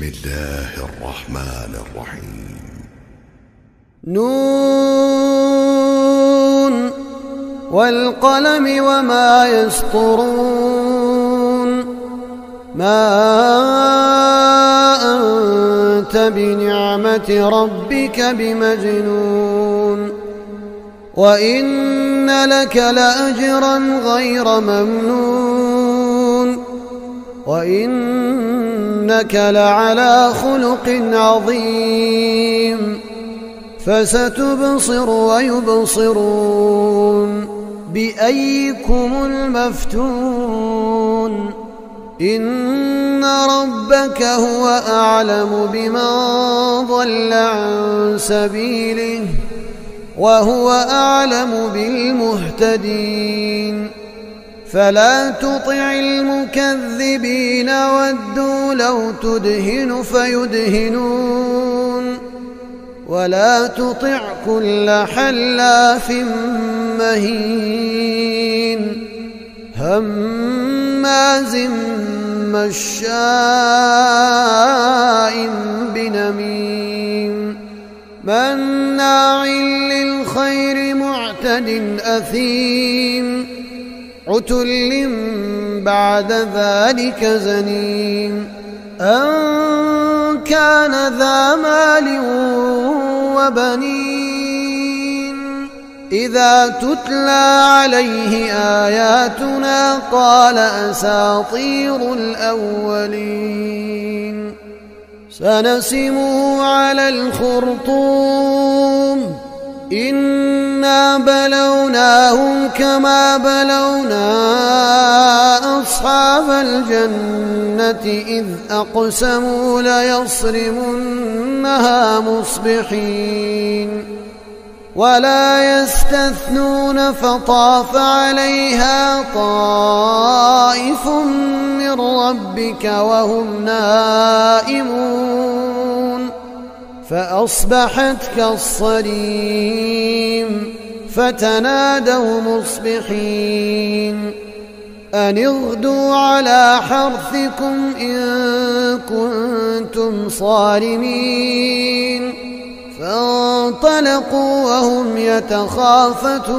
بسم الله الرحمن الرحيم. نون والقلم وما يسطرون ما أنت بنعمة ربك بمجنون وإن لك لأجرا غير ممنون وإنك لعلى خلق عظيم فستبصر ويبصرون بأيكم المفتون إن ربك هو أعلم بمن ضل عن سبيله وهو أعلم بالمهتدين فلا تطع المكذبين ودوا لو تدهن فيدهنون ولا تطع كل حلاف مهين هماز مشاء بنميم مناع للخير معتد أثيم عتل بعد ذلك زنيم أن كان ذا مال وبنين إذا تتلى عليه آياتنا قال أساطير الأولين سنسمه على الخرطوم إنا بلوناهم كما بلونا أصحاب الجنة إذ أقسموا ليصرمنها مصبحين ولا يستثنون فطاف عليها طائف من ربك وهم نائمون فأصبحت كالصريم فتنادوا مصبحين أن اغدوا على حرثكم إن كنتم صارمين فانطلقوا وهم يتخافتون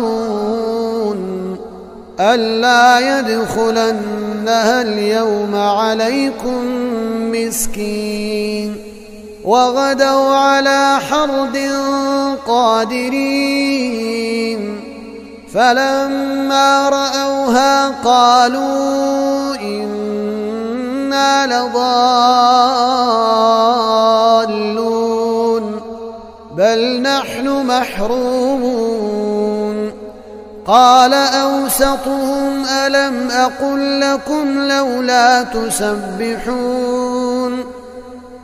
ألا يدخلنها اليوم عليكم مسكين وغدوا على حرد قادرين فلما رأوها قالوا إنا لضالون بل نحن محرومون قال أوسطهم ألم أقل لكم لولا تسبحون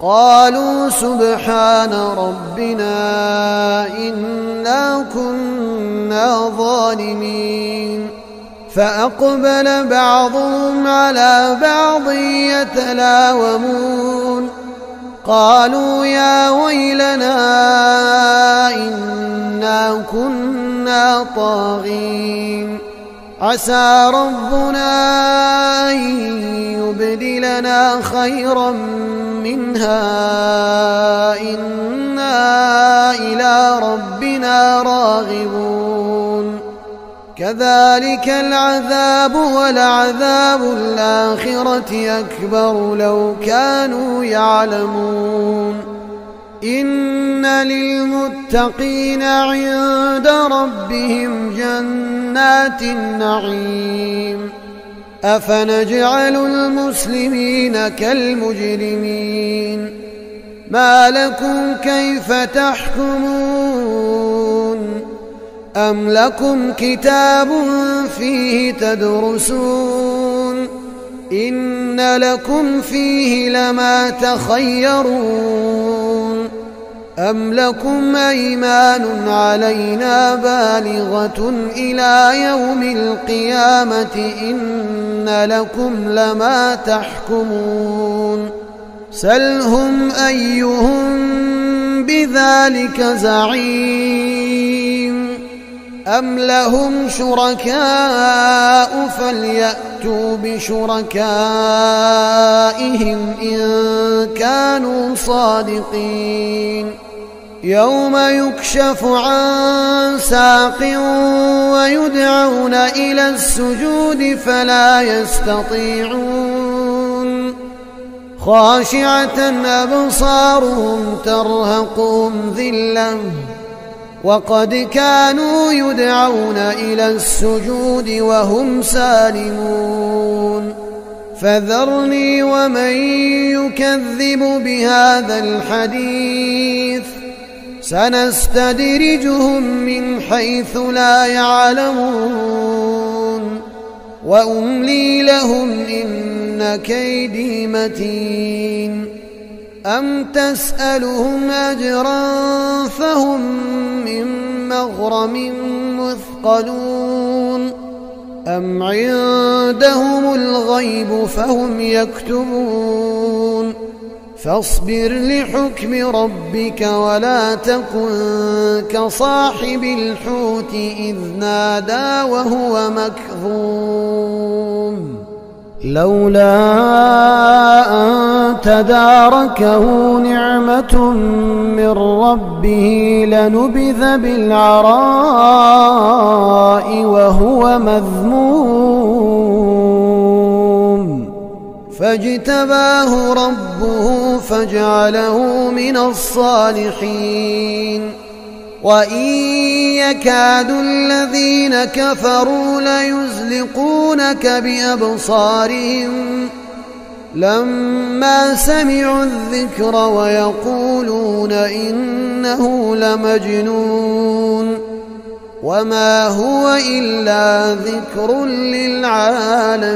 قالوا سبحان ربنا إنا كنا ظالمين فأقبل بعضهم على بعض يتلاومون قالوا يا ويلنا إنا كنا طاغين عسى ربنا أن يبدلنا خيرا منها إنا إلى ربنا راغبون كذلك العذاب ولعذاب الآخرة أكبر لو كانوا يعلمون إن للمتقين عند ربهم جنات النعيم أفنجعل المسلمين كالمجرمين ما لكم كيف تحكمون أم لكم كتاب فيه تدرسون إن لكم فيه لما تخيرون أم لكم أيمان علينا بالغة إلى يوم القيامة إن لكم لما تحكمون سلهم أيهم بذلك زعيم أم لهم شركاء فليأتوا بشركائهم إن كانوا صادقين يوم يكشف عن ساق ويدعون إلى السجود فلا يستطيعون خاشعة أبصارهم ترهقهم ذلة وقد كانوا يدعون إلى السجود وهم سالمون فذرني ومن يكذب بهذا الحديث سنستدرجهم من حيث لا يعلمون وأملي لهم إن كيدي متين أم تسألهم أجرا فهم من مغرم مثقلون أم عندهم الغيب فهم يكتبون فاصبر لحكم ربك ولا تكن كصاحب الحوت إذ نادى وهو مكظوم لولا أن تداركه نعمة من ربه لنبذ بالعراء وهو مذموم فاجتباه ربه فجعله من الصالحين وإن يكاد الذين كفروا ليزلقونك بأبصارهم لما سمعوا الذكر ويقولون إنه لمجنون وما هو إلا ذكر للعالمين.